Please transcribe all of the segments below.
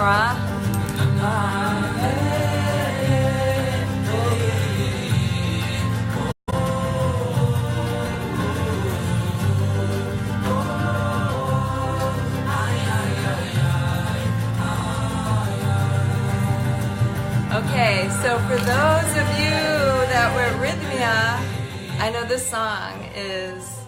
camera. Okay, so for those of you that were at Rthymia, I know this song is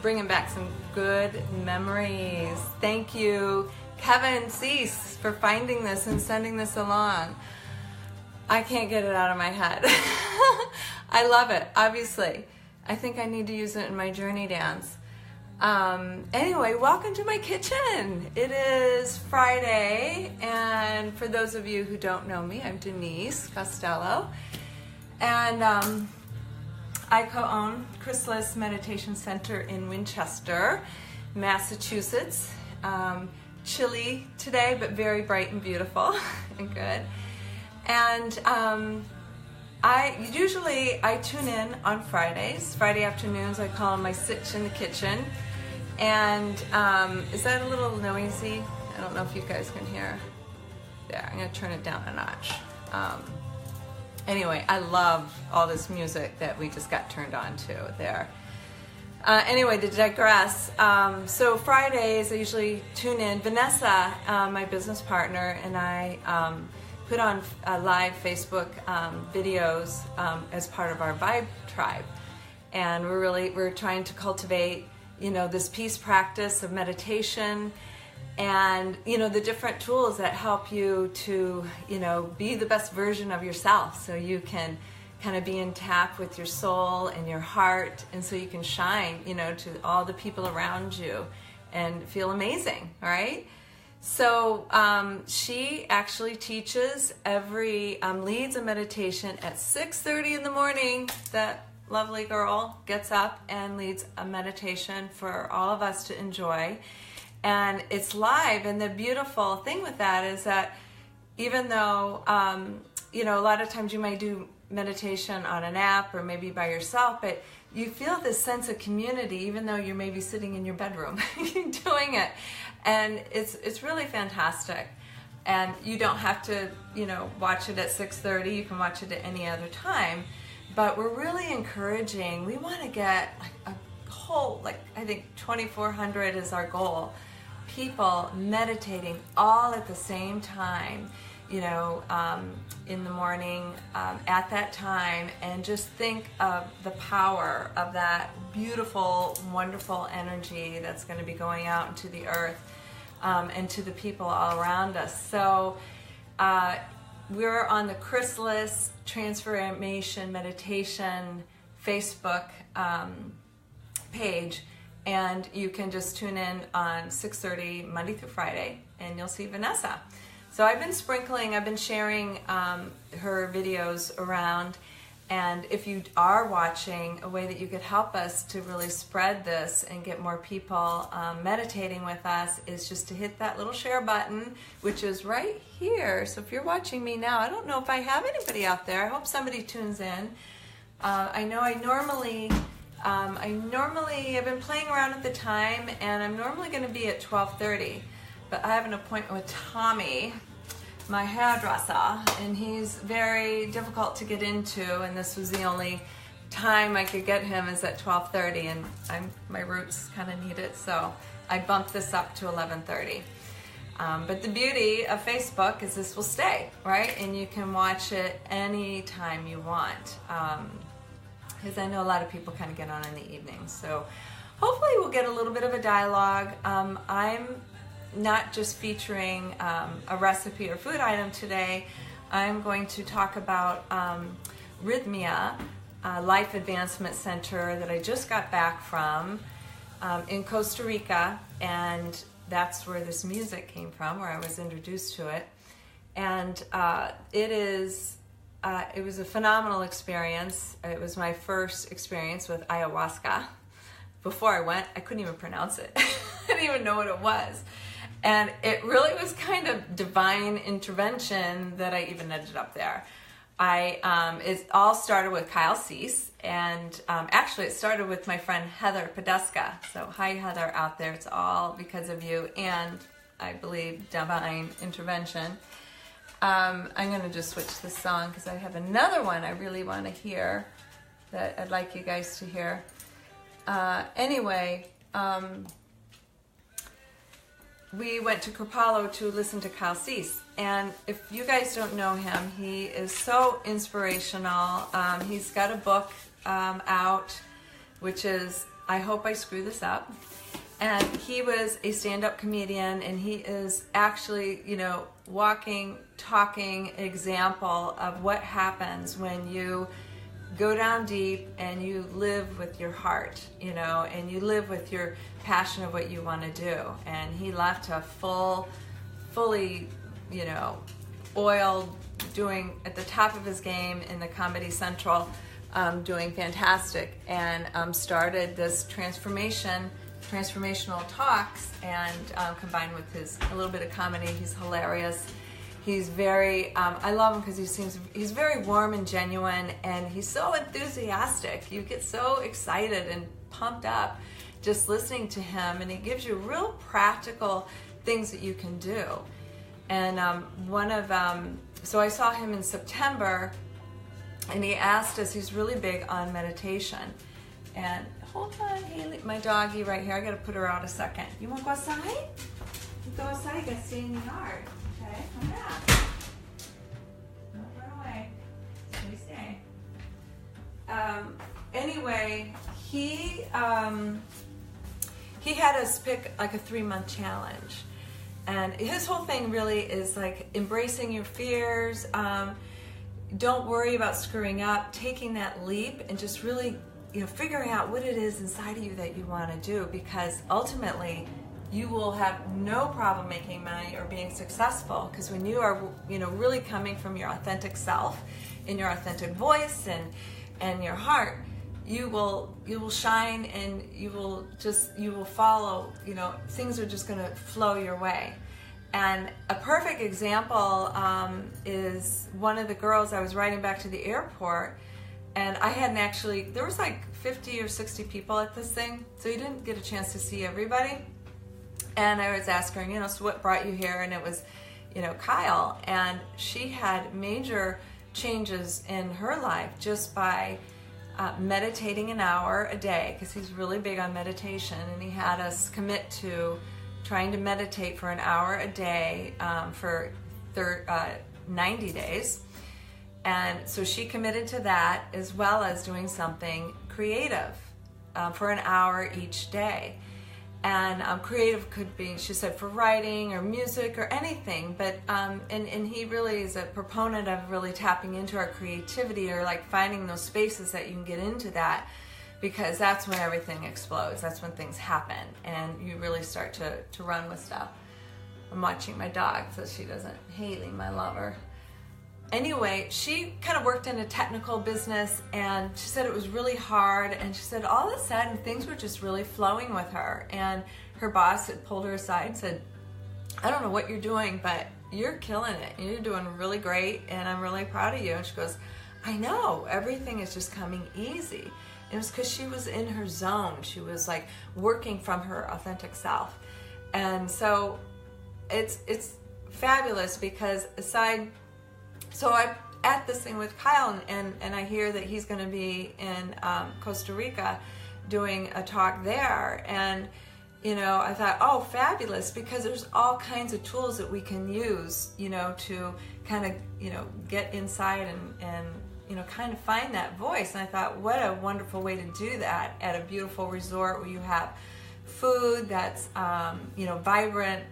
bringing back some good memories. Thank you, Kevin Cease, for finding this and sending this along. I can't get it out of my head. I love it, obviously. I think I need to use it in my journey dance. Anyway, welcome to my kitchen. It is Friday, and for those of you who don't know me, I'm Denise Costello, and I co-own Chrysalis Meditation Center in Winchester, Massachusetts. Chilly today, but very bright and beautiful and good. And I tune in on Fridays. Friday afternoons, I call them my sitch in the kitchen. And is that a little noisy? I don't know if you guys can hear. There, I'm gonna turn it down a notch. Anyway, I love all this music that we just got turned on to there. Anyway, to digress, so Fridays I usually tune in. Vanessa, my business partner, and I put on live Facebook videos as part of our Vibe Tribe. And we're trying to cultivate, this peace practice of meditation and, the different tools that help you to, be the best version of yourself so you can kind of be in tap with your soul and your heart, and so you can shine, to all the people around you and feel amazing, right? So she actually teaches leads a meditation at 6:30 in the morning. That lovely girl gets up and leads a meditation for all of us to enjoy. And it's live, and the beautiful thing with that is that even though, a lot of times you might do meditation on an app or maybe by yourself, but you feel this sense of community even though you're maybe sitting in your bedroom doing it. And it's really fantastic. And you don't have to, watch it at 6:30. You can watch it at any other time. But we're really encouraging, we want to get a whole, I think 2,400 is our goal, people meditating all at the same time, in the morning at that time, and just think of the power of that beautiful, wonderful energy that's going to be going out into the earth and to the people all around us. So we're on the Chrysalis Transformation Meditation Facebook page, and you can just tune in on 6:30 Monday through Friday, and you'll see Vanessa. So I've been sharing her videos around, and if you are watching, a way that you could help us to really spread this and get more people meditating with us is just to hit that little share button, which is right here. So if you're watching me now, I don't know if I have anybody out there. I hope somebody tunes in. I know I normally have been playing around at the time, and I'm normally going to be at 12:30. But I have an appointment with Tommy, my hairdresser, and he's very difficult to get into, and this was the only time I could get him is at 12:30, and my roots kind of need it, so I bumped this up to 11:30. But the beauty of Facebook is this will stay, right? And you can watch it anytime you want, because I know a lot of people kind of get on in the evenings. So hopefully we'll get a little bit of a dialogue. I'm not just featuring a recipe or food item today. I'm going to talk about Rthymia Life Advancement Center that I just got back from in Costa Rica, and that's where this music came from, where I was introduced to it. And it was a phenomenal experience. It was my first experience with ayahuasca. Before I went, I couldn't even pronounce it. I didn't even know what it was. And it really was kind of divine intervention that I even ended up there. It all started with Kyle Cease, and actually it started with my friend Heather Podeska. So hi Heather out there, it's all because of you. And I believe, divine intervention. I'm going to just switch the song because I have another one I really want to hear that I'd like you guys to hear. Anyway, we went to Kripalu to listen to Kyle Cease. And if you guys don't know him, he is so inspirational. He's got a book out, which is, I hope I screw this up. And he was a stand-up comedian, and he is actually, you know, walking, talking example of what happens when you go down deep and you live with your heart, you know, and you live with your passion of what you want to do. And he left a fully, you know, oiled, doing at the top of his game in the Comedy Central, doing fantastic, and started this transformational talks, and combined with his a little bit of comedy. He's hilarious. He's very, I love him because he's very warm and genuine, and he's so enthusiastic. You get so excited and pumped up just listening to him, and he gives you real practical things that you can do. And so I saw him in September, and he asked us, he's really big on meditation. And hold on, Haley, my doggy right here. I gotta put her out a second. You wanna go outside? You go outside, you gotta stay in the yard. Okay, come back. Don't run away. Stay. Anyway, he had us pick like a 3-month challenge. And his whole thing really is like embracing your fears. Don't worry about screwing up, taking that leap, and just really, you know, figuring out what it is inside of you that you want to do, because ultimately you will have no problem making money or being successful, because when you are, you know, really coming from your authentic self, in your authentic voice and your heart, you will shine, and you will follow, you know, things are just going to flow your way. And a perfect example is one of the girls. I was riding back to the airport, and I hadn't actually, there was like 50 or 60 people at this thing, so you didn't get a chance to see everybody. And I was asking her, you know, so what brought you here? And it was, you know, Kyle. And she had major changes in her life just by meditating an hour a day, because he's really big on meditation, and he had us commit to trying to meditate for an hour a day for 90 days. And so she committed to that, as well as doing something creative for an hour each day. And creative could be, she said, for writing or music or anything. But and he really is a proponent of really tapping into our creativity, or like finding those spaces that you can get into that, because that's when everything explodes. That's when things happen, and you really start to run with stuff. I'm watching my dog so she doesn't, Haley, my lover. Anyway, she kind of worked in a technical business, and she said it was really hard, and she said all of a sudden things were just really flowing with her, and her boss had pulled her aside and said, I don't know what you're doing, but you're killing it, and you're doing really great, and I'm really proud of you. And she goes, I know, everything is just coming easy. And it was because she was in her zone. She was like working from her authentic self. And so it's fabulous, because so I'm at this thing with Kyle, and I hear that he's going to be in Costa Rica doing a talk there. And, you know, I thought, oh, fabulous, because there's all kinds of tools that we can use, you know, to kind of, you know, get inside and you know, kind of find that voice. And I thought, what a wonderful way to do that at a beautiful resort where you have food that's, you know, vibrant,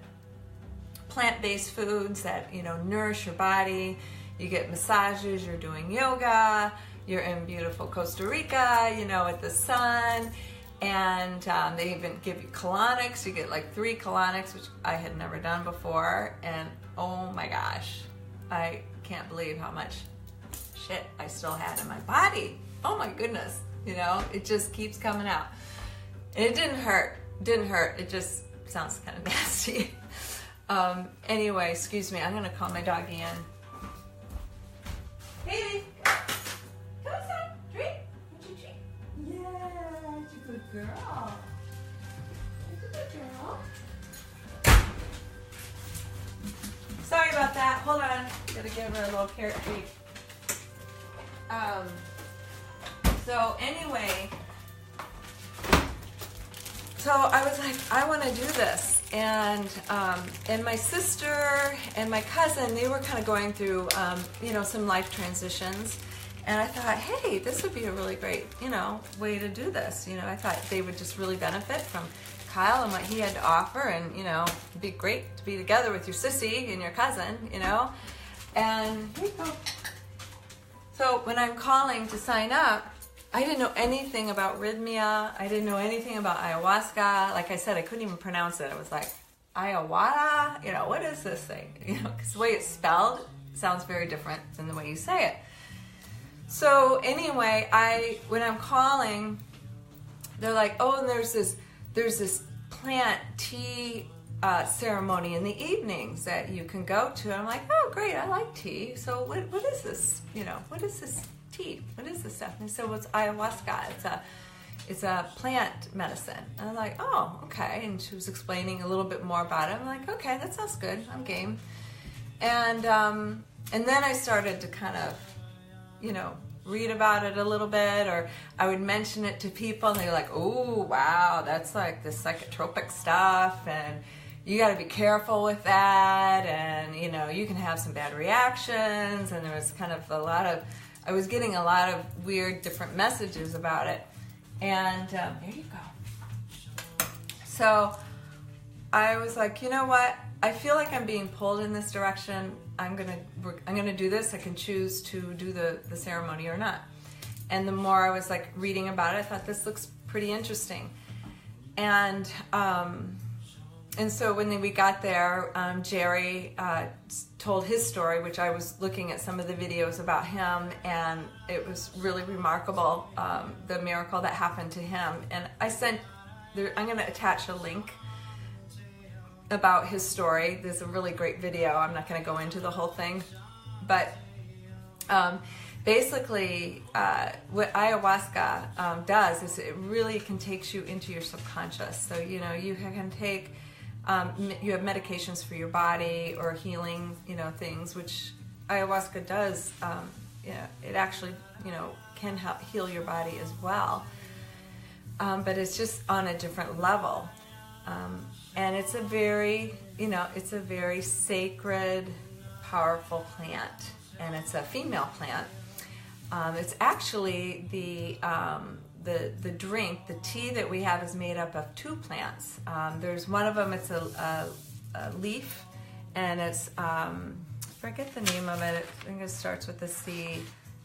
plant-based foods that, you know, nourish your body. You get massages, you're doing yoga, you're in beautiful Costa Rica, you know, at the sun, and they even give you colonics. You get like 3 colonics, which I had never done before, and oh my gosh, I can't believe how much shit I still had in my body. Oh my goodness, you know, it just keeps coming out. And it didn't hurt, it just sounds kind of nasty. Anyway, excuse me, I'm gonna call my doggy in. Haley, come outside, treat. What's your treat? Yeah, it's a good girl. It's a good girl. Sorry about that. Hold on. Gotta give her a little carrot cake. So anyway, so I was like, I want to do this, and my sister and my cousin, they were kind of going through some life transitions, and I thought, hey, this would be a really great way to do this. I thought they would just really benefit from Kyle and what he had to offer, and it'd be great to be together with your sissy and your cousin, and here you go. So when I'm calling to sign up, I didn't know anything about Rthymia. I didn't know anything about ayahuasca. Like I said, I couldn't even pronounce it. I was like, ayahuasca? What is this thing? Because the way it's spelled sounds very different than the way you say it. So anyway, when I'm calling, they're like, oh, and there's this plant tea ceremony in the evenings that you can go to. And I'm like, oh, great, I like tea. So what is this? What is this tea? What is this stuff? And they said, well, it's ayahuasca. It's a plant medicine. And I'm like, oh, okay. And she was explaining a little bit more about it. I'm like, okay, that sounds good. I'm game. And then I started to kind of, read about it a little bit, or I would mention it to people, and they're like, oh, wow, that's like this psychotropic stuff, and you got to be careful with that, and you can have some bad reactions. And there was kind of I was getting a lot of weird different messages about it. And there you go. So I was like, you know what, I feel like I'm being pulled in this direction. I'm gonna do this. I can choose to do the ceremony or not. And the more I was like reading about it, I thought this looks pretty interesting. And so when we got there, Jerry told his story, which I was looking at some of the videos about him, and it was really remarkable, the miracle that happened to him. And I'm going to attach a link about his story. There's a really great video. I'm not going to go into the whole thing, but basically what ayahuasca does is it really can take you into your subconscious. So you can take you have medications for your body or healing things, which ayahuasca does. It actually can help heal your body as well, but it's just on a different level. And it's a very sacred, powerful plant, and it's a female plant. It's actually the drink, the tea that we have is made up of two plants. There's one of them, it's a leaf, and it's, I forget the name of it. I think it starts with a C,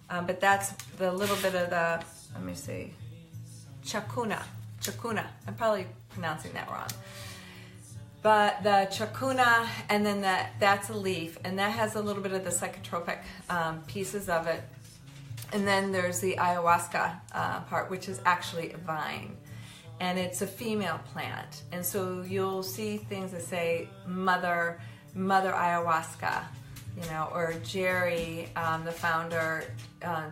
but that's the little bit of the, let me see, chacuna. I'm probably pronouncing that wrong. But the chacuna, and then that's a leaf, and that has a little bit of the psychotropic pieces of it. And then there's the ayahuasca part, which is actually a vine, and it's a female plant. And so you'll see things that say mother ayahuasca, or Jerry, the founder,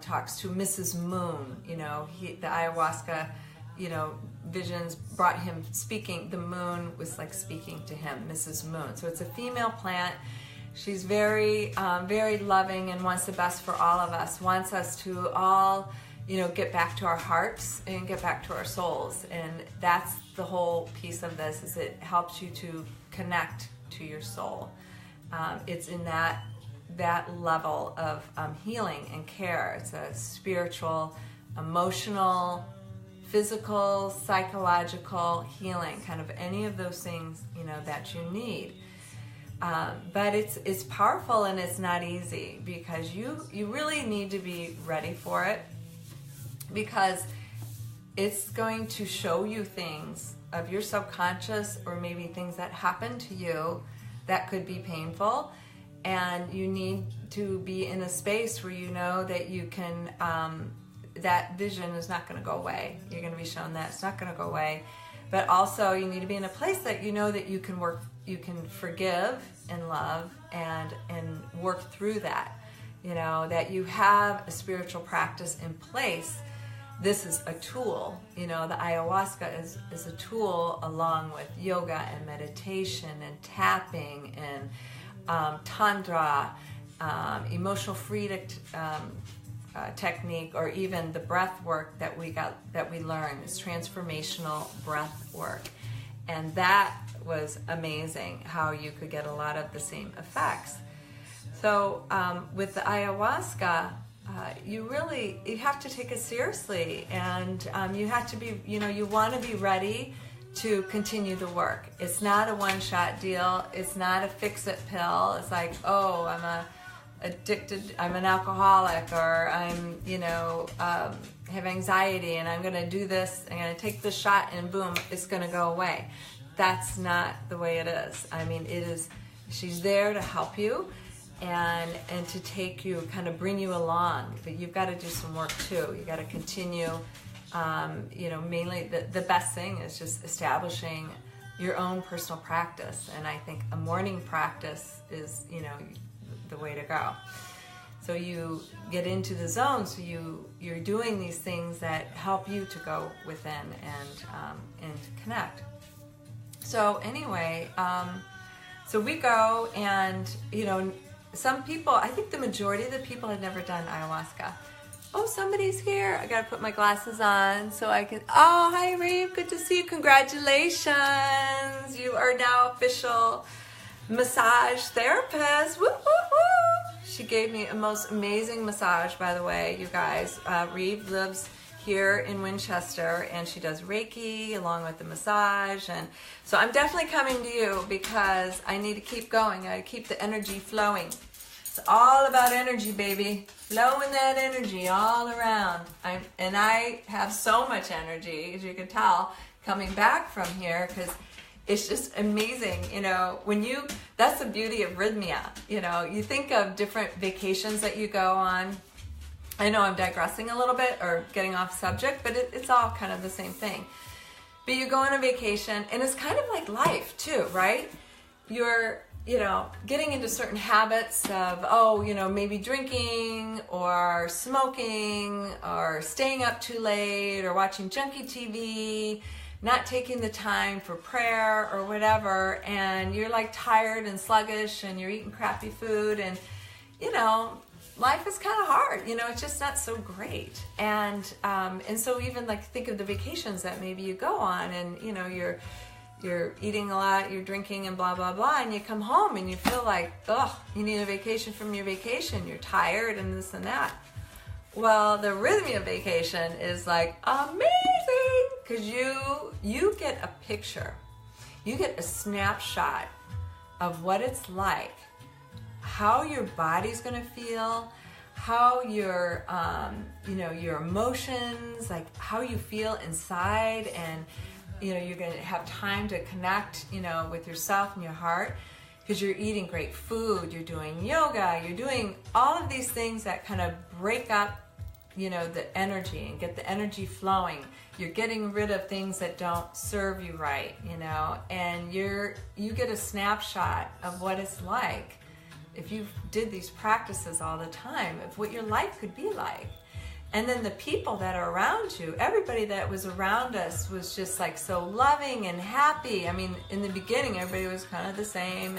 talks to Mrs. Moon. The ayahuasca, visions brought him speaking. The moon was like speaking to him, Mrs. Moon. So it's a female plant. She's very, very loving and wants the best for all of us, wants us to all, get back to our hearts and get back to our souls. And that's the whole piece of this, is it helps you to connect to your soul. It's in that level of healing and care. It's a spiritual, emotional, physical, psychological healing, kind of any of those things, that you need. But it's powerful, and it's not easy, because you really need to be ready for it, because it's going to show you things of your subconscious, or maybe things that happen to you that could be painful, and you need to be in a space where you know that you can, that vision is not going to go away. You're going to be shown that it's not going to go away. But also you need to be in a place that you know that you can work, you can forgive and love and work through that. That you have a spiritual practice in place. This is a tool. The ayahuasca is a tool, along with yoga and meditation and tapping and tantra, emotional freedom technique, or even the breath work that we learned is transformational breath work. And that was amazing, how you could get a lot of the same effects. So with the ayahuasca, you have to take it seriously, and you have to be, you want to be ready to continue the work. It's not a one-shot deal. It's not a fix-it pill. It's like, oh, I'm addicted, I'm an alcoholic, or I'm, have anxiety, and I'm going to do this, I'm going to take this shot, and boom, it's going to go away. That's not the way it is. I mean, she's there to help you and to take you, kind of bring you along, but you've got to do some work too. You got to continue. Mainly the best thing is just establishing your own personal practice, and I think a morning practice is, the way to go. So you get into the zone, so you're doing these things that help you to go within and connect. So anyway, so we go, and some people, I think the majority of the people had never done ayahuasca. Oh, somebody's here. I gotta put my glasses on so I can. Oh, hi, Reeve. Good to see you. Congratulations. You are now official massage therapist. Woo, woo, woo. She gave me a most amazing massage, by the way, you guys. Reeve lives here in Winchester, and she does Reiki along with the massage. And so I'm definitely coming to you because I need to keep going. I keep the energy flowing. It's all about energy, baby. Flowing that energy all around. I have so much energy, as you can tell, coming back from here, because it's just amazing. That's the beauty of Rthymia. You think of different vacations that you go on. I know I'm digressing a little bit or getting off subject, but it's all kind of the same thing. But you go on a vacation, and it's kind of like life too, right? You're getting into certain habits of, maybe drinking or smoking or staying up too late or watching junky TV, not taking the time for prayer or whatever, and you're like tired and sluggish, and you're eating crappy food, and life is kind of hard. It's just not so great. And so even like think of the vacations that maybe you go on, and you're eating a lot, you're drinking and blah, blah, blah, and you come home and you feel like, you need a vacation from your vacation. You're tired and this and that. Well, the Rthymia vacation is like amazing, because you get a picture. You get a snapshot of what it's like, how your body's going to feel, how your emotions, like how you feel inside, and you're going to have time to connect, with yourself and your heart, because you're eating great food, you're doing yoga, you're doing all of these things that kind of break up, the energy and get the energy flowing. You're getting rid of things that don't serve you right, and you get a snapshot of what it's like if you did these practices all the time, of what your life could be like. And then the people that are around you, everybody that was around us was just like so loving and happy. I mean, in the beginning, everybody was kind of the same.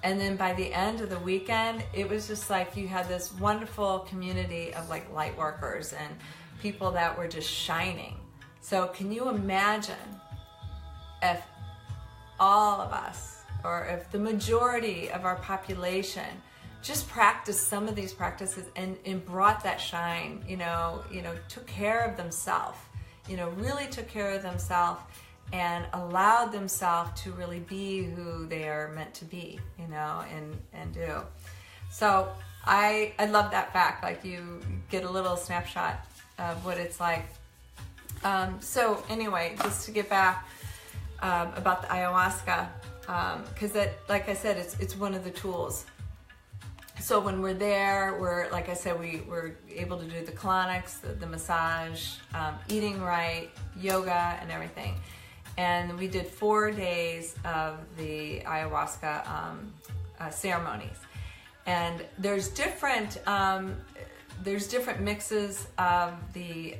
And then by the end of the weekend, it was just like you had this wonderful community of like light workers and people that were just shining. So can you imagine if all of us, or if the majority of our population just practiced some of these practices and brought that shine, took care of themselves, really took care of themselves and allowed themselves to really be who they are meant to be, and do. So I love that fact, like you get a little snapshot of what it's like. So anyway, just to get back about the ayahuasca, because that, like I said, it's one of the tools. So when we're there, like I said, we're able to do the colonics, the massage, eating right, yoga, and everything. And we did 4 days of the ayahuasca ceremonies. And there's different mixes of the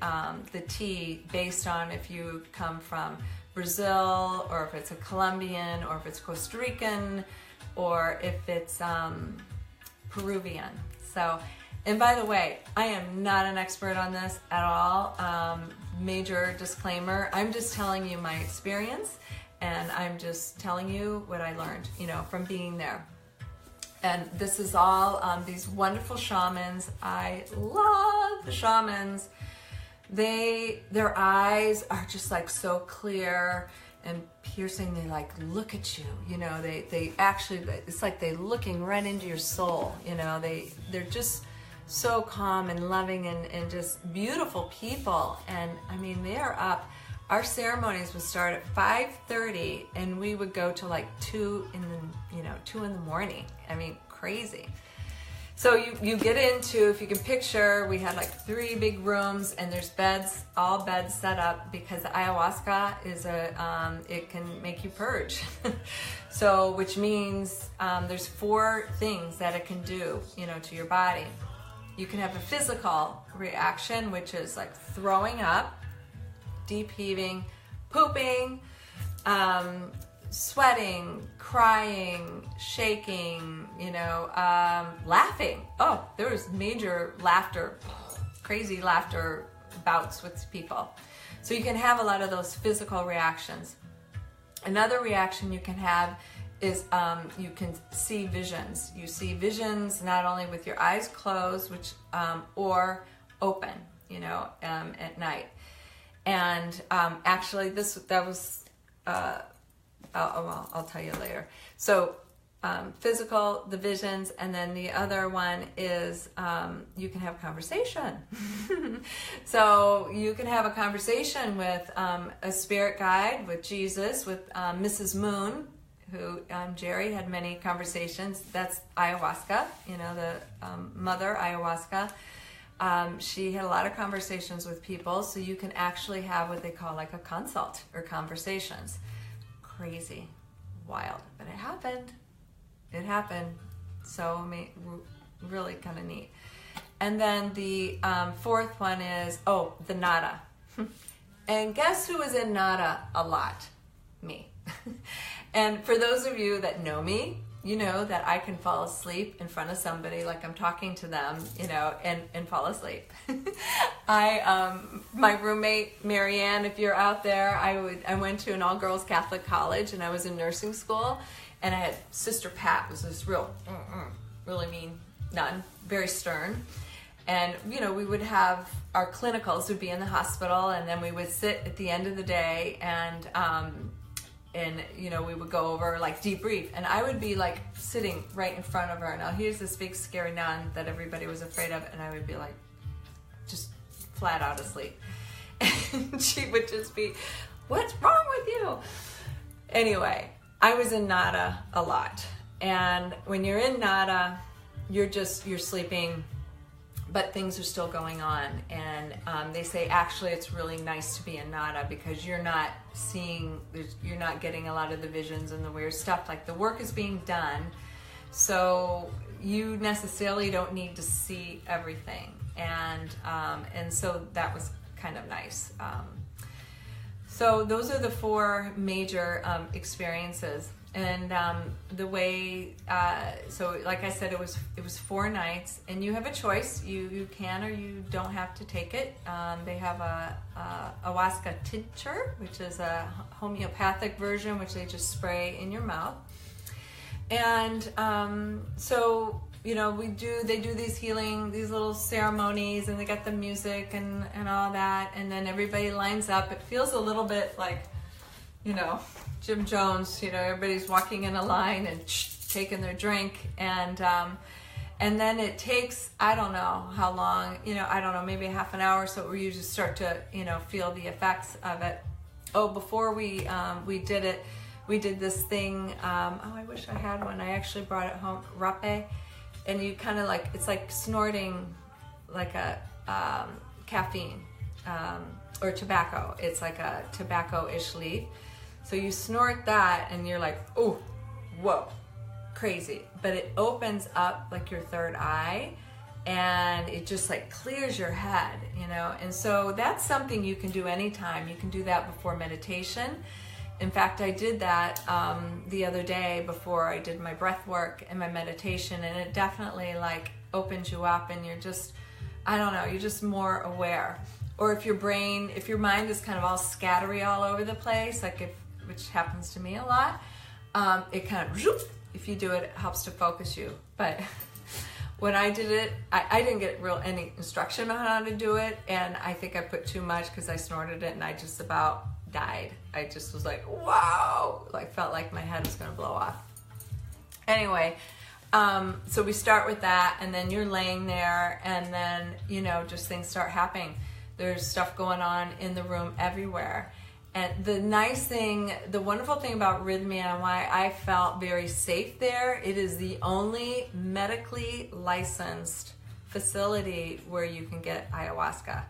tea based on if you come from Brazil, or if it's a Colombian, or if it's Costa Rican, or if it's Peruvian. So, and by the way, I am not an expert on this at all. Major disclaimer, I'm just telling you my experience, and I'm just telling you what I learned, from being there. And this is all these wonderful shamans. I love the shamans. Their eyes are just like so clear and piercing. They like look at you, they actually, it's like they're looking right into your soul, they're just so calm and loving and just beautiful people. And I mean, they are up. Our ceremonies would start at 5:30 and we would go to like 2 in the morning. I mean, crazy. So you get into, if you can picture, we had like 3 big rooms, and there's all beds set up, because the ayahuasca is it can make you purge. So, which means there's 4 things that it can do, to your body. You can have a physical reaction, which is like throwing up, deep heaving, pooping, sweating, crying, shaking, laughing. Oh, there was major laughter, crazy laughter bouts with people. So you can have a lot of those physical reactions. Another reaction you can have is you can see visions. You see visions not only with your eyes closed, which or open, at night. And actually, I'll tell you later. So physical, the visions, and then the other one is you can have conversation. So you can have a conversation with a spirit guide, with Jesus, with Mrs. Moon, who Jerry had many conversations. That's ayahuasca, the mother ayahuasca. She had a lot of conversations with people, so you can actually have what they call like a consult or conversations. Crazy, wild, but it happened. So I mean, really kind of neat. And then the 4th one is the nada. And guess who was in nada a lot? Me. And for those of you that know me, you know that I can fall asleep in front of somebody, like I'm talking to them, and fall asleep. My roommate, Marianne, if you're out there, I went to an all-girls Catholic college, and I was in nursing school, and I had Sister Pat, was this really mean nun, very stern. And, we would have our clinicals would be in the hospital, and then we would sit at the end of the day and we would go over like debrief, and I would be like sitting right in front of her. Now here's this big scary nun that everybody was afraid of, and I would be like just flat out asleep. And she would just be, "What's wrong with you?" Anyway, I was in nada a lot. And when you're in nada, you're sleeping, but things are still going on. And they say actually it's really nice to be in nada, because you're not getting a lot of the visions and the weird stuff. Like, the work is being done, so you necessarily don't need to see everything. And so that was kind of nice. So those are the 4 major experiences. And the way, so like I said, it was 4 nights, and you have a choice. You can or you don't have to take it. They have a ayahuasca tincture, which is a homeopathic version, which they just spray in your mouth. And so they do these these little ceremonies, and they got the music and all that, and then everybody lines up. It feels a little bit like, Jim Jones, everybody's walking in a line and taking their drink, and then it takes, I don't know how long, I don't know, maybe half an hour, so where you just start to, feel the effects of it. Before we did it, we did this thing, I wish I had one, I actually brought it home, rape, and you kind of like, it's like snorting like a caffeine, or tobacco. It's like a tobacco-ish leaf. So you snort that, and you're like, oh, whoa, crazy. But it opens up like your third eye, and it just like clears your head, And so that's something you can do anytime. You can do that before meditation. In fact, I did that the other day before I did my breath work and my meditation, and it definitely like opens you up, and you're just, I don't know, you're just more aware. Or if your mind is kind of all scattery all over the place, which happens to me a lot, it kind of, if you do it, it helps to focus you. But when I did it, I didn't get any instruction on how to do it, and I think I put too much because I snorted it and I just about died. I just was like, wow, like felt like my head was going to blow off. Anyway, so we start with that, and then you're laying there, and then, you know, just things start happening. There's stuff going on in the room everywhere. And the wonderful thing about Rthymia and why I felt very safe there, it is the only medically licensed facility where you can get ayahuasca.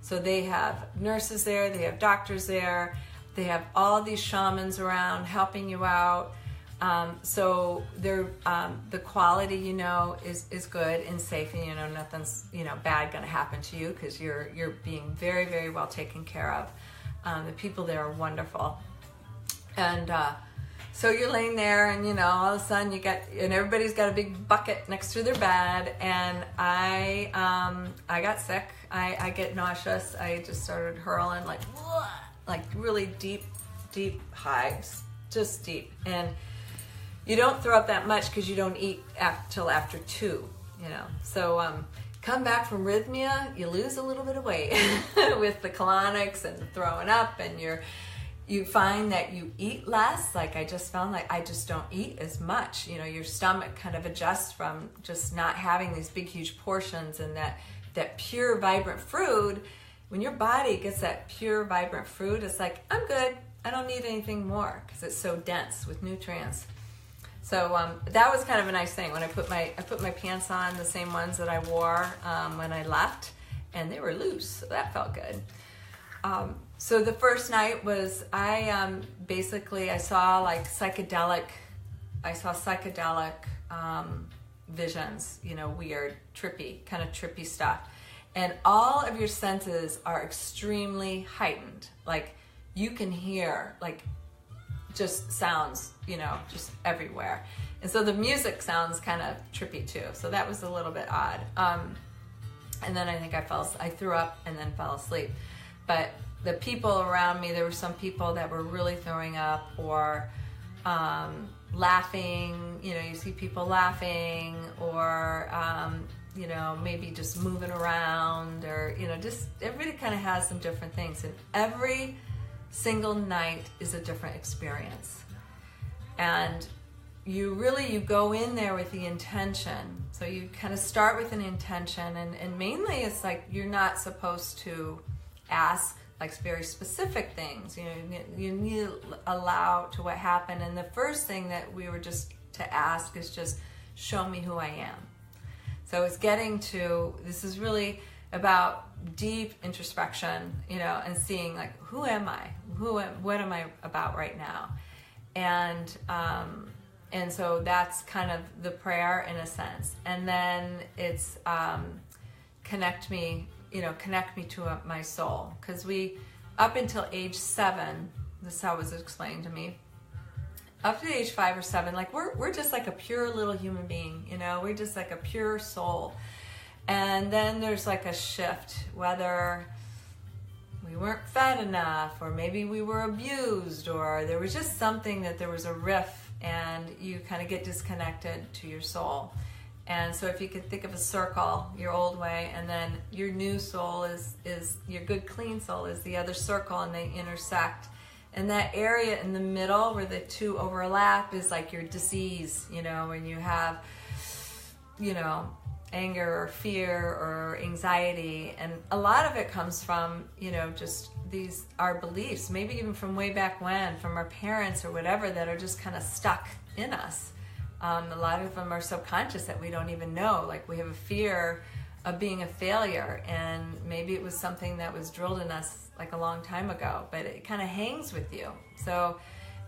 So they have nurses there, they have doctors there, they have all these shamans around helping you out. So the quality, you know, is good and safe, and, you know, nothing's, you know, bad going to happen to you because you're being very, very well taken care of. The people there are wonderful. And so you're laying there, and, you know, all of a sudden and everybody's got a big bucket next to their bed, and I got sick. I get nauseous. I just started hurling like really deep hives, just deep. And you don't throw up that much because you don't eat till after 2, you know. So come back from Rythmia, you lose a little bit of weight with the colonics and the throwing up, and you find that you eat less. Like I just found like I just don't eat as much. You know, your stomach kind of adjusts from just not having these big, huge portions, and that pure, vibrant food. When your body gets that pure, vibrant food, it's like, I'm good. I don't need anything more because it's so dense with nutrients. So that was kind of a nice thing when I put my pants on, the same ones that I wore when I left, and they were loose, so that felt good. So the first night was I saw psychedelic visions, you know, weird, trippy stuff, and all of your senses are extremely heightened. Like you can hear like just sounds, you know, just everywhere. And so the music sounds kind of trippy too. So that was a little bit odd. And then I think I threw up and then fell asleep. But the people around me, there were some people that were really throwing up or laughing. You know, you see people laughing or, you know, maybe just moving around, or, you know, just everybody kind of has some different things. And every single night is a different experience, and you go in there with the intention. So you kind of start with an intention, and mainly it's like you're not supposed to ask like very specific things. You know, you need to allow to what happened, and the first thing that we were just to ask is just show me who I am. So it's getting to, this is really about deep introspection, you know, and seeing like, who am I? What am I about right now? And so that's kind of the prayer in a sense. And then it's connect me to my soul. Because up until age 7, this is how it was explained to me, up to age 5 or 7, like we're just like a pure little human being, you know, we're just like a pure soul. And then there's like a shift, whether we weren't fed enough, or maybe we were abused, or there was just something that there was a rift, and you kind of get disconnected to your soul. And so if you could think of a circle, your old way, and then your new soul is your good, clean soul is the other circle, and they intersect. And that area in the middle where the two overlap is like your disease, you know, when you have, you know, anger or fear or anxiety. And a lot of it comes from, you know, just our beliefs, maybe even from way back when, from our parents or whatever, that are just kind of stuck in us. A lot of them are subconscious that we don't even know. Like we have a fear of being a failure, and maybe it was something that was drilled in us like a long time ago, but it kind of hangs with you. So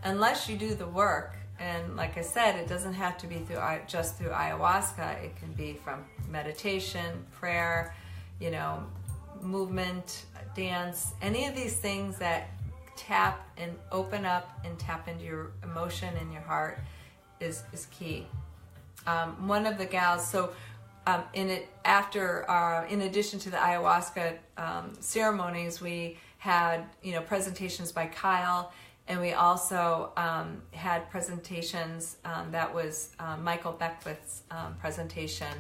unless you do the work, and like I said, it doesn't have to be just through ayahuasca. It can be from meditation, prayer, you know, movement, dance, any of these things that tap and open up and tap into your emotion and your heart is key. One of the gals, so in addition to the ayahuasca ceremonies, we had presentations by Kyle, and we also had presentations that was Michael Beckwith's presentation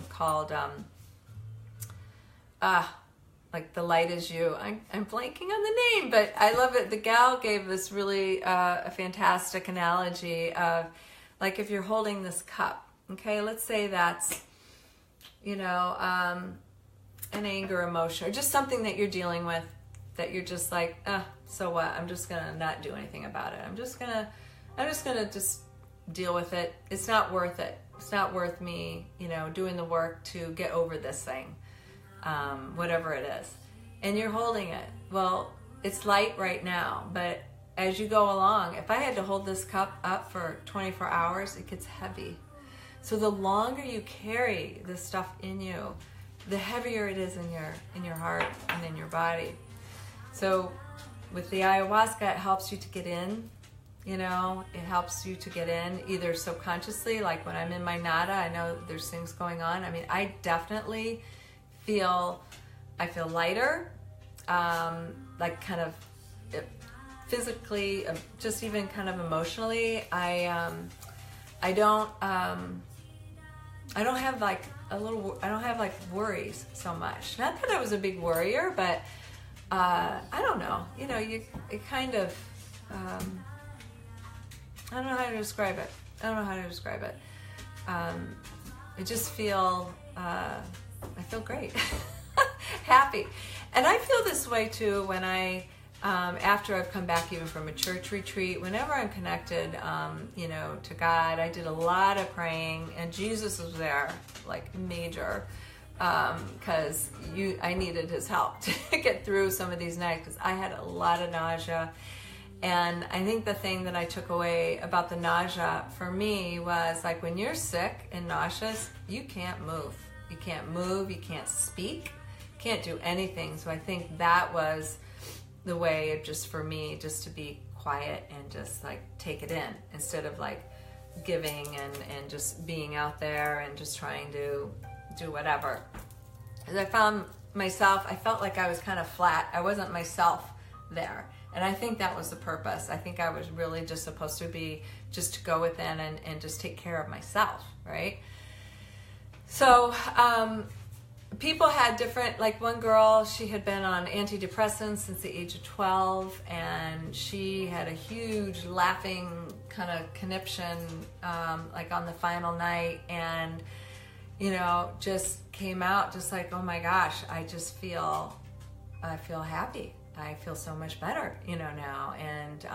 called like The Light Is You. I'm blanking on the name, but I love it. The gal gave this really a fantastic analogy of, like, if you're holding this cup, okay, let's say that's, an anger emotion, or just something that you're dealing with that you're just like, so what? I'm just gonna not do anything about it. I'm just gonna just deal with it. It's not worth it. It's not worth me, doing the work to get over this thing, whatever it is. And you're holding it. Well, it's light right now, but as you go along, if I had to hold this cup up for 24 hours, it gets heavy. So the longer you carry this stuff in you, the heavier it is in your heart and in your body. So with the ayahuasca, it helps you to get in, it helps you to get in either subconsciously, like when I'm in my nada, I know there's things going on. I mean, I definitely feel lighter, like kind of physically, just even kind of emotionally. I don't have like worries so much. Not that I was a big worrier, but I don't know. It kind of, I don't know how to describe it. I just feel, I feel great, happy. And I feel this way too when after I've come back even from a church retreat, whenever I'm connected, to God, I did a lot of praying, and Jesus was there, like major, because I needed his help to get through some of these nights, because I had a lot of nausea. And I think the thing that I took away about the nausea for me was, like, when you're sick and nauseous, you can't move. You can't speak, can't do anything. So I think that was the way, just for me, just to be quiet and just like take it in, instead of like giving and just being out there and just trying to do whatever. As I felt like I was kind of flat. I wasn't myself there. And I think that was the purpose. I think I was really just supposed to be, just to go within and just take care of myself, right? So, people had different, like one girl, she had been on antidepressants since the age of 12, and she had a huge laughing kind of conniption, like on the final night, and, just came out just like, oh my gosh, I feel happy. I feel so much better, now. And,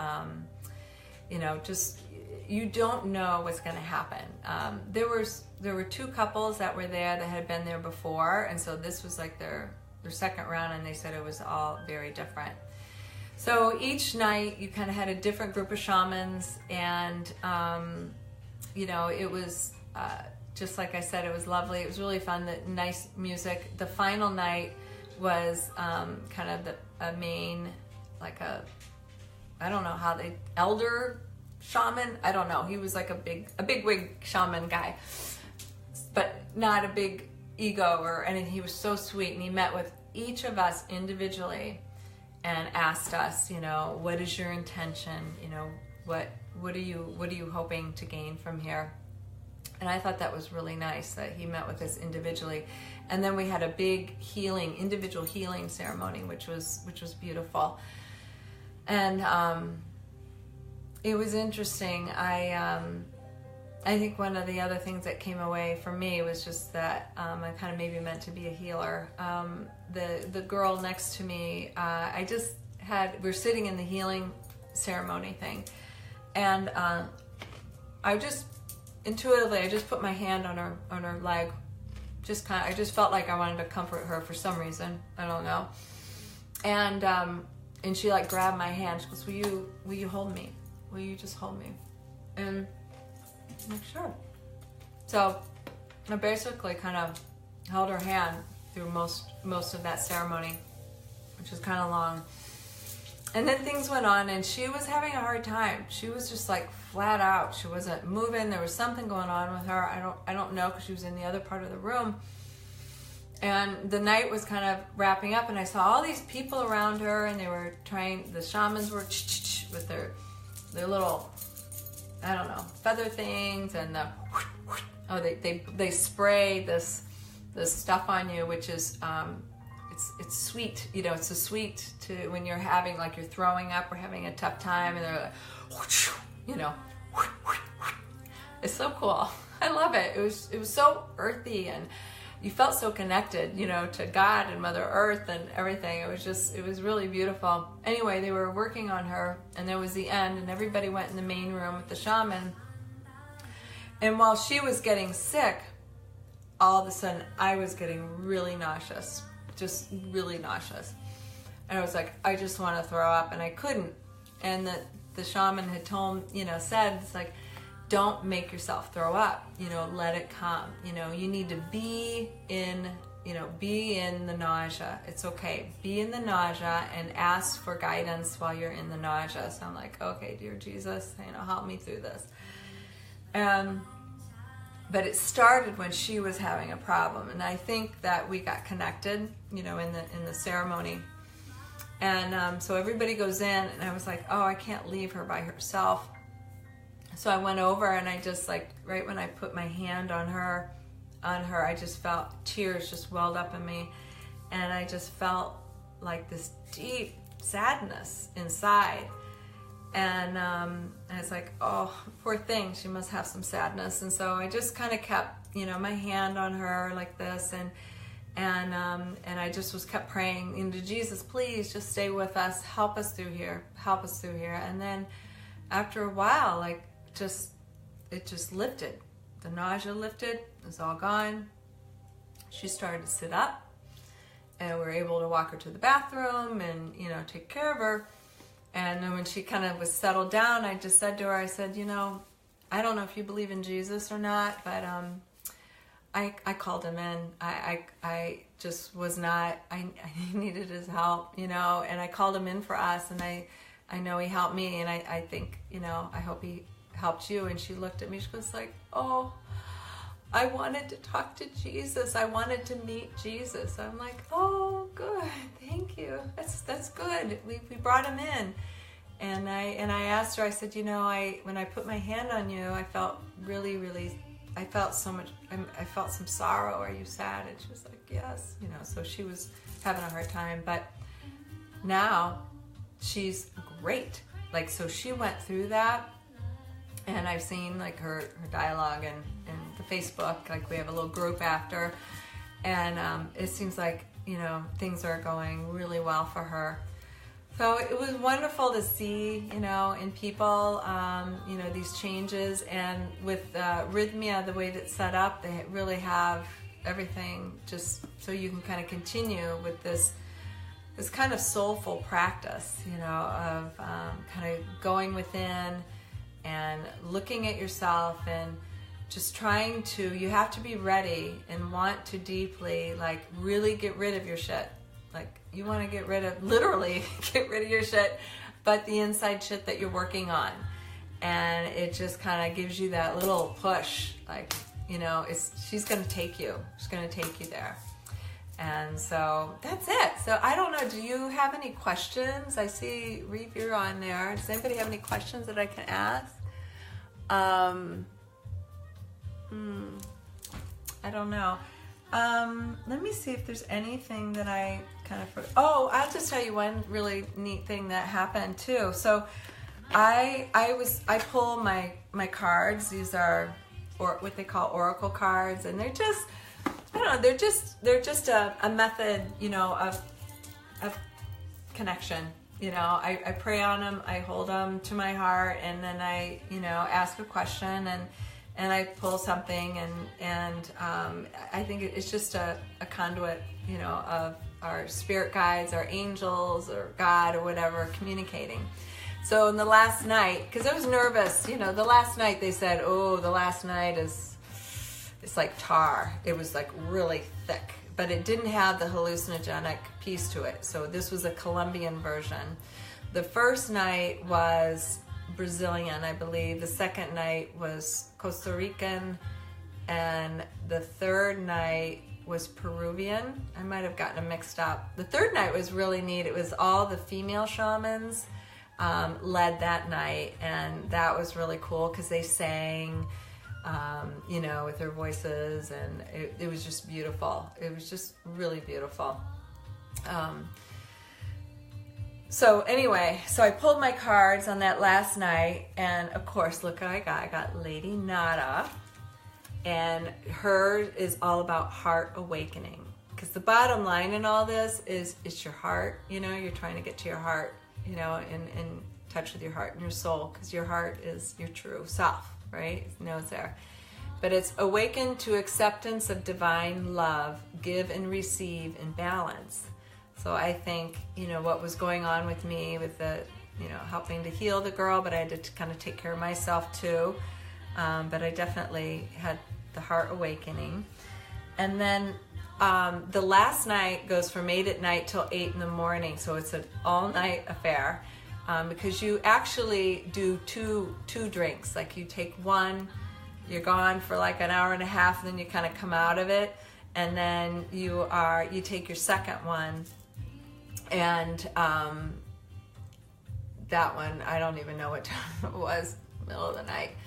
just, you don't know what's going to happen. There were two couples that were there that had been there before, and so this was like their second round, and they said it was all very different. So each night you kind of had a different group of shamans, and it was just like I said, it was lovely. It was really fun. The nice music. The final night was kind of a main, like I don't know how elder shaman, I don't know. He was like a big wig shaman guy, but not a big ego or anything. He was so sweet, and he met with each of us individually and asked us, what is your intention? What are you hoping to gain from here? And I thought that was really nice that he met with us individually. And then we had a big individual healing ceremony, which was beautiful. And it was interesting. I think one of the other things that came away for me was just that I kind of maybe meant to be a healer. The girl next to me, we're sitting in the healing ceremony thing, and I just intuitively, I just put my hand on her leg. I just felt like I wanted to comfort her for some reason. I don't know. And she like grabbed my hand. She goes, will you hold me? Will you just hold me? And I'm like, sure. So I basically kind of held her hand through most of that ceremony, which was kind of long. And then things went on, and she was having a hard time. She was just like flat out. She wasn't moving. There was something going on with her. I don't know, because she was in the other part of the room. And the night was kind of wrapping up, and I saw all these people around her, and they were the shamans were with their little, I don't know, feather things, and they spray this stuff on you, which is it's sweet, you know. It's a sweet to when you're having, like, you're throwing up or having a tough time, and they're like, you know, it's so cool. I love it. It was so earthy, and you felt so connected, you know, to God and Mother Earth and everything. It was really beautiful. Anyway, they were working on her, and there was the end, and everybody went in the main room with the shaman. And while she was getting sick, all of a sudden I was getting really nauseous, just really nauseous. And I was like, I just want to throw up, and I couldn't. And the shaman had said, it's like, don't make yourself throw up, you know, let it come. You know, you need to be in the nausea. It's okay. Be in the nausea and ask for guidance while you're in the nausea. So I'm like, okay, dear Jesus, you know, help me through this. But it started when she was having a problem. And I think that we got connected, you know, in the ceremony. And so everybody goes in, and I was like, oh, I can't leave her by herself. So I went over, and I just, like, right when I put my hand on her, I just felt tears just welled up in me. And I just felt like this deep sadness inside. And I was like, oh, poor thing, she must have some sadness. And so I just kind of kept, you know, my hand on her like this, and I just kept praying into Jesus, please just stay with us, help us through here. And then after a while, like, it just lifted. The nausea lifted. It was all gone. She started to sit up, and we were able to walk her to the bathroom and, you know, take care of her. And then when she kind of was settled down, I just said to her, I said, you know, I don't know if you believe in Jesus or not, but I called him in. I just was not, I needed his help, you know, and I called him in for us, and I know he helped me, and I think, you know, I hope he helped you. And she looked at me, she was like, oh, I wanted to talk to Jesus. I wanted to meet Jesus. I'm like, oh, good, thank you. That's good. We brought him in. And I asked her, I said, you know, when I put my hand on you, I felt really, really, I felt so much, I felt some sorrow. Are you sad? And she was like, yes, you know. So she was having a hard time, but now she's great. Like, so she went through that. And I've seen, like, her dialogue and the Facebook, like, we have a little group after, and it seems like, you know, things are going really well for her. So it was wonderful to see, you know, in people, you know, these changes. And with Rthymia, the way that's set up, they really have everything just so you can kind of continue with this kind of soulful practice, you know, of kind of going within and looking at yourself, and just trying to, you have to be ready and want to deeply, like, really get rid of your shit. Like, you want to literally get rid of your shit, but the inside shit that you're working on. And it just kind of gives you that little push, like, you know, she's going to take you. She's going to take you there. And so that's it. So I don't know, do you have any questions? I see Reeve, you're on there. Does anybody have any questions that I can ask? I don't know. Let me see if there's anything that I kind of... Oh, I'll just tell you one really neat thing that happened too. So I pull my cards. These are what they call oracle cards, and they're just... I don't know, they're just a method, you know, of connection. You know, I pray on them, I hold them to my heart, and then I, you know, ask a question, and I pull something, and I think it's just a conduit, you know, of our spirit guides, our angels, or God, or whatever, communicating. So in the last night, because I was nervous, you know, the last night they said, oh, the last night it's like tar. It was like really thick, but it didn't have the hallucinogenic piece to it. So this was a Colombian version. the first night was Brazilian, I believe. The second night was Costa Rican, and the third night was Peruvian. I might have gotten them mixed up. The third night was really neat. It was all the female shamans led that night, and that was really cool because they sang, with their voices, and it was just beautiful. It was just really beautiful. So I pulled my cards on that last night, and of course, look what I got. I got Lady Nada, and her is all about heart awakening. Because the bottom line in all this is it's your heart. You're trying to get to your heart, in touch with your heart and your soul, because your heart is your true self, right? It's there. But it's awaken to acceptance of divine love, give and receive in balance. So I think, what was going on with me with the, helping to heal the girl, but I had to kind of take care of myself too. But I definitely had the heart awakening. And then the last night goes from 8 at night till 8 in the morning. So it's an all-night affair because you actually do two drinks. Like you take one, you're gone for like an hour and a half, and then you kind of come out of it. And then you take your second one. And that one, I don't even know what time it was, middle of the night.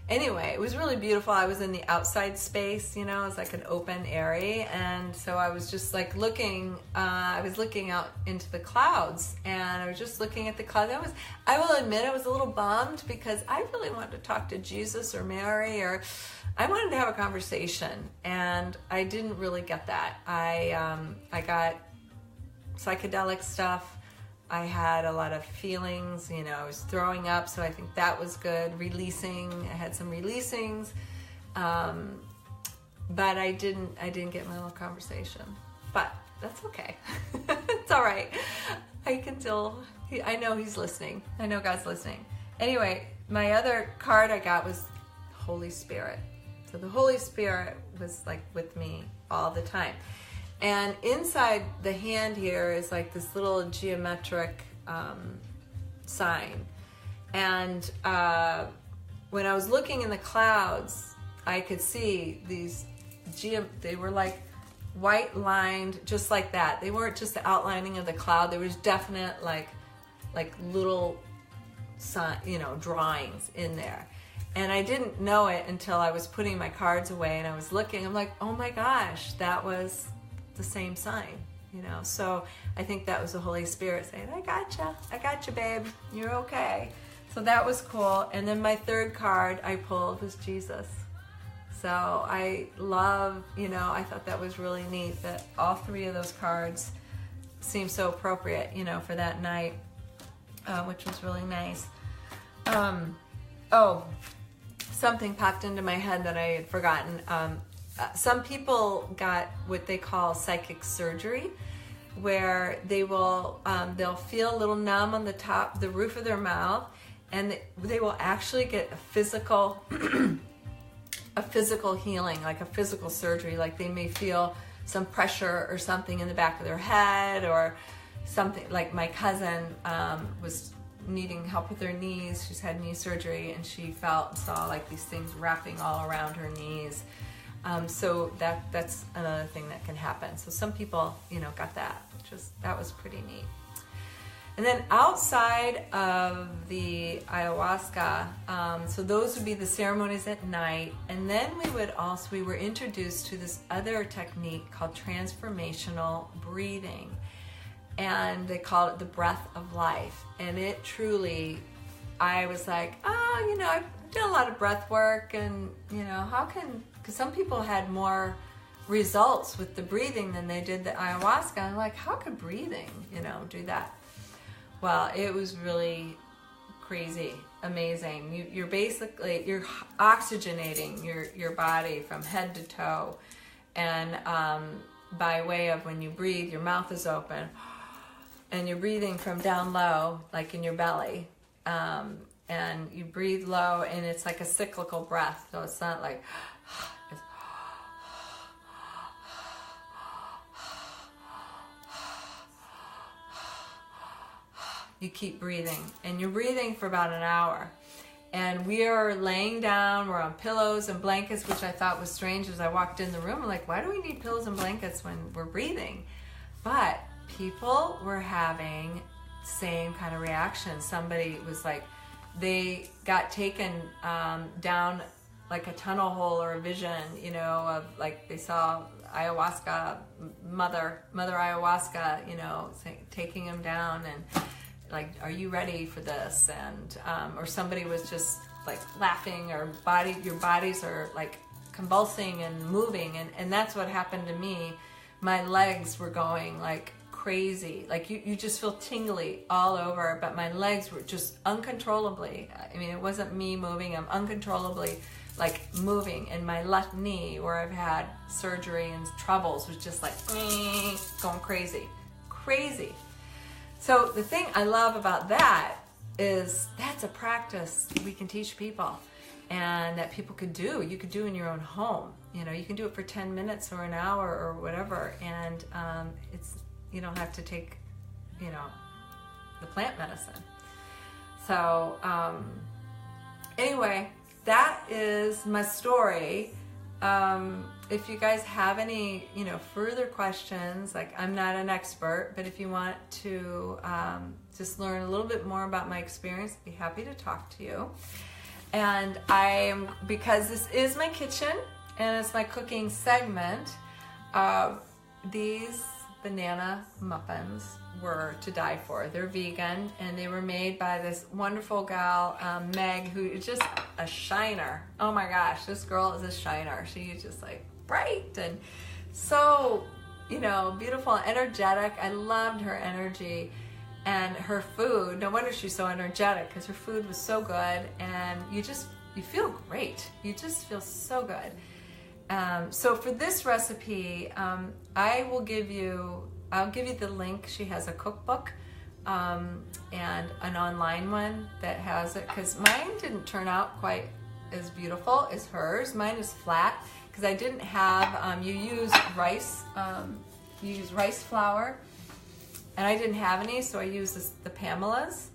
Anyway, it was really beautiful. I was in the outside space, it was like an open area. And so I was just like looking out into the clouds, and I was just looking at the clouds. I will admit I was a little bummed because I really wanted to talk to Jesus or Mary, or I wanted to have a conversation, and I didn't really get that. I got psychedelic stuff. I had a lot of feelings, I was throwing up, so I think that was good. I had some releasings, but I didn't get my little conversation. But that's okay. It's all right. I know he's listening. I know God's listening. Anyway, my other card I got was Holy Spirit. So the Holy Spirit was like with me all the time. And inside the hand here is like this little geometric sign. And when I was looking in the clouds, I could see these, they were like white lined, just like that. They weren't just the outlining of the cloud. There was definite like little drawings in there. And I didn't know it until I was putting my cards away and I was looking. I'm like, oh my gosh, that was the same sign, So I think that was the Holy Spirit saying, I gotcha, babe. You're okay. So that was cool. And then my third card I pulled was Jesus. So I love, I thought that was really neat that all three of those cards seemed so appropriate, for that night, which was really nice. Something popped into my head that I had forgotten. Some people got what they call psychic surgery, where they will they'll feel a little numb on the roof of their mouth, and they will actually get a physical healing, like a physical surgery. Like they may feel some pressure or something in the back of their head, or something. Like my cousin was needing help with her knees. She's had knee surgery, and she saw like these things wrapping all around her knees. So that's another thing that can happen. So some people, got that. That was pretty neat. And then outside of the ayahuasca, so those would be the ceremonies at night. And then we were introduced to this other technique called transformational breathing. And they call it the breath of life. And it truly, I was like, I've done a lot of breath work, and, because some people had more results with the breathing than they did the ayahuasca. I'm like, how could breathing, do that? Well, it was really crazy, amazing. You're oxygenating your body from head to toe. And by way of when you breathe, your mouth is open, and you're breathing from down low, like in your belly. And you breathe low, and it's like a cyclical breath. So it's not like, it's, you keep breathing. And you're breathing for about an hour. And we are laying down, we're on pillows and blankets, which I thought was strange as I walked in the room. I'm like, why do we need pillows and blankets when we're breathing? But people were having the same kind of reaction. Somebody was like, they got taken down like a tunnel hole or a vision, you know, of like they saw ayahuasca, mother ayahuasca, you know, taking them down and like, are you ready for this? And or somebody was just like laughing, or your bodies are like convulsing and moving, and that's what happened to me. My legs were going like crazy, like you just feel tingly all over, but my legs were just uncontrollably, I mean, it wasn't me moving, I'm uncontrollably like moving, and my left knee, where I've had surgery and troubles, was just like going crazy. So the thing I love about that is that's a practice we can teach people, and that people could do. You could do in your own home. You know, you can do it for 10 minutes or an hour or whatever, and you don't have to take, you know, the plant medicine. So anyway, that is my story. If you guys have any, you know, further questions, like I'm not an expert, but if you want to just learn a little bit more about my experience, I'd be happy to talk to you. And because this is my kitchen and it's my cooking segment, these banana muffins were to die for. They're vegan, and they were made by this wonderful gal, Meg, who is just a shiner. Oh my gosh, this girl is a shiner. She's just like bright and so, you know, beautiful and energetic. I loved her energy and her food. No wonder she's so energetic, because her food was so good, and you feel great. You just feel so good. So for this recipe, I'll give you the link. She has a cookbook and an online one that has it, because mine didn't turn out quite as beautiful as hers. Mine is flat because I didn't have, you use rice flour, and I didn't have any, so I used the Pamela's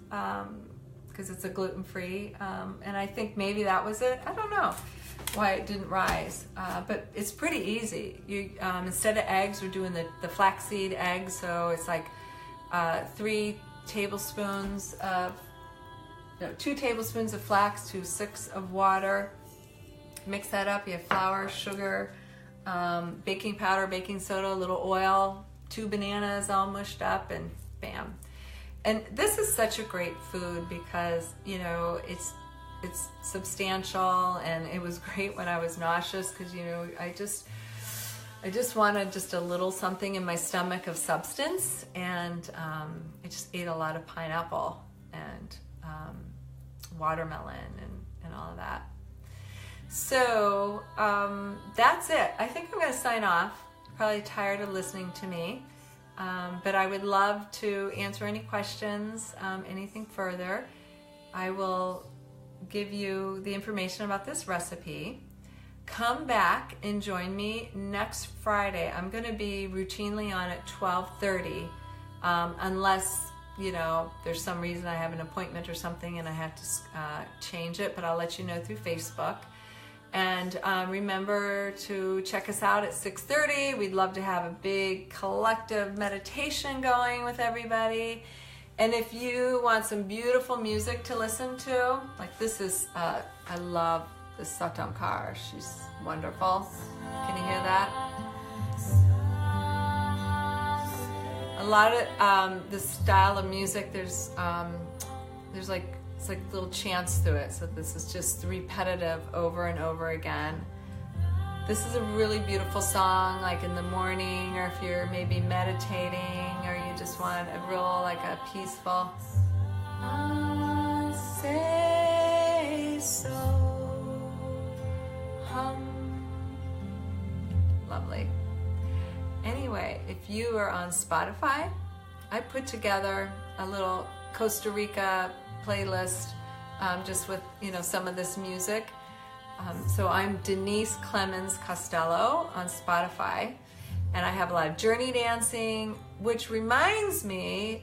because it's a gluten-free, and I think maybe that was it. I don't know why it didn't rise, but it's pretty easy. You instead of eggs, we're doing the flaxseed eggs, so it's like 2 tablespoons of flax to 6 of water. Mix that up. You have flour, sugar, baking powder, baking soda, a little oil, 2 bananas all mushed up, and bam. And this is such a great food because, you know, it's substantial, and it was great when I was nauseous, because, you know, I just wanted just a little something in my stomach of substance, and I just ate a lot of pineapple and watermelon and all of that. So that's it. I think I'm going to sign off. You're probably tired of listening to me, but I would love to answer any questions, anything further. I will give you the information about this recipe. Come back and join me next Friday. I'm going to be routinely on at 12:30, unless, you know, there's some reason I have an appointment or something and I have to change it, but I'll let you know through Facebook. And remember to check us out at 6:30. We'd love to have a big collective meditation going with everybody. And if you want some beautiful music to listen to, like this is, I love this Satankar. She's wonderful. Can you hear that? A lot of this style of music, there's like, it's like little chants to it. So this is just repetitive over and over again. This is a really beautiful song, like in the morning, or if you're maybe meditating, or you just want a real, like a peaceful. Say so. Lovely. Anyway, if you are on Spotify, I put together a little Costa Rica playlist, just with, you know, some of this music. So I'm Denise Clemens Costello on Spotify, and I have a lot of journey dancing, which reminds me,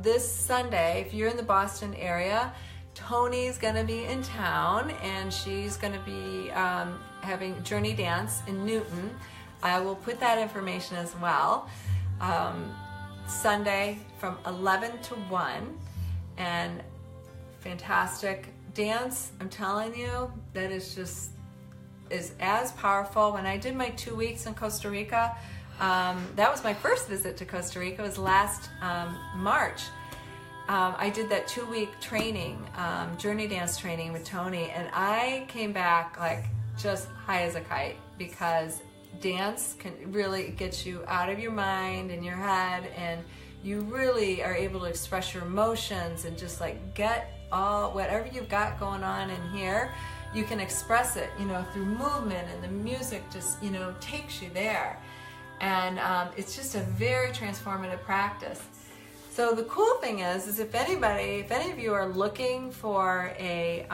this Sunday, if you're in the Boston area, Tony's gonna be in town, and she's gonna be having journey dance in Newton. I will put that information as well. Sunday from 11 to 1, and fantastic dance. I'm telling you, that is as powerful. When I did my 2 weeks in Costa Rica, that was my first visit to Costa Rica. It was last March. I did that 2-week training, journey dance training with Tony, and I came back like just high as a kite, because dance can really get you out of your mind and your head, and you really are able to express your emotions and just like get all whatever you've got going on in here, you can express it, through movement, and the music just, takes you there. And it's just a very transformative practice. So the cool thing is if any of you are looking for a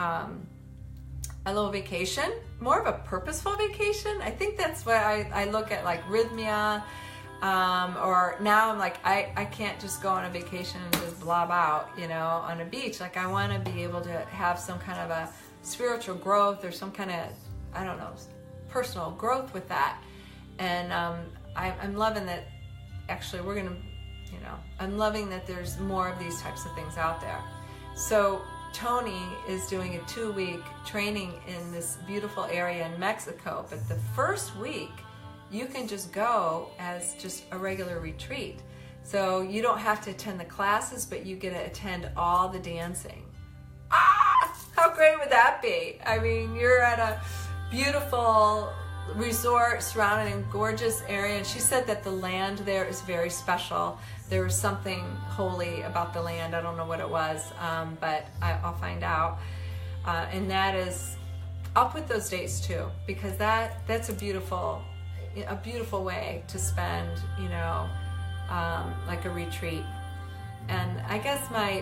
little vacation, more of a purposeful vacation, I think that's what I look at, like Rthymia, or now I'm like, I can't just go on a vacation and just blob out, on a beach. Like I want to be able to have some kind of a spiritual growth, or some kind of, personal growth with that. And I'm loving that, actually I'm loving that there's more of these types of things out there. So Tony is doing a 2-week training in this beautiful area in Mexico, but the first week you can just go as just a regular retreat. So you don't have to attend the classes, but you get to attend all the dancing. How great would that be? I mean, you're at a beautiful resort surrounded in gorgeous area, and she said that the land there is very special. There was something holy about the land. I don't know what it was, but I'll find out. And that is, I'll put those dates too, because that's a beautiful way to spend, like a retreat. And I guess my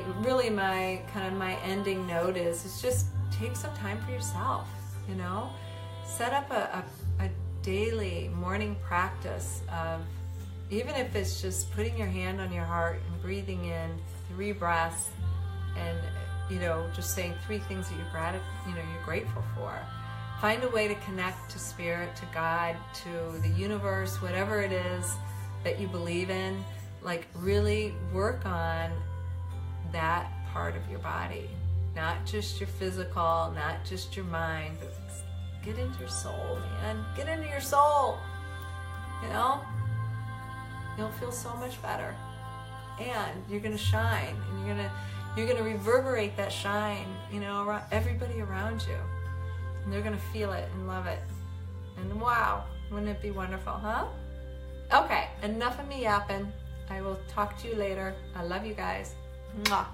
ending note is just take some time for yourself, set up a daily morning practice of, even if it's just putting your hand on your heart and breathing in 3 breaths, and just saying 3 things that you're grateful for. Find a way to connect to spirit, to God, to the universe, whatever it is that you believe in. Like really work on that part of your body, not just your physical, not just your mind, but get into your soul, man. Get into your soul. You'll feel so much better, and you're gonna shine, and you're gonna reverberate that shine, around everybody around you, and they're gonna feel it and love it. And wow, wouldn't it be wonderful, huh? Okay, enough of me yapping. I will talk to you later. I love you guys. Mwah.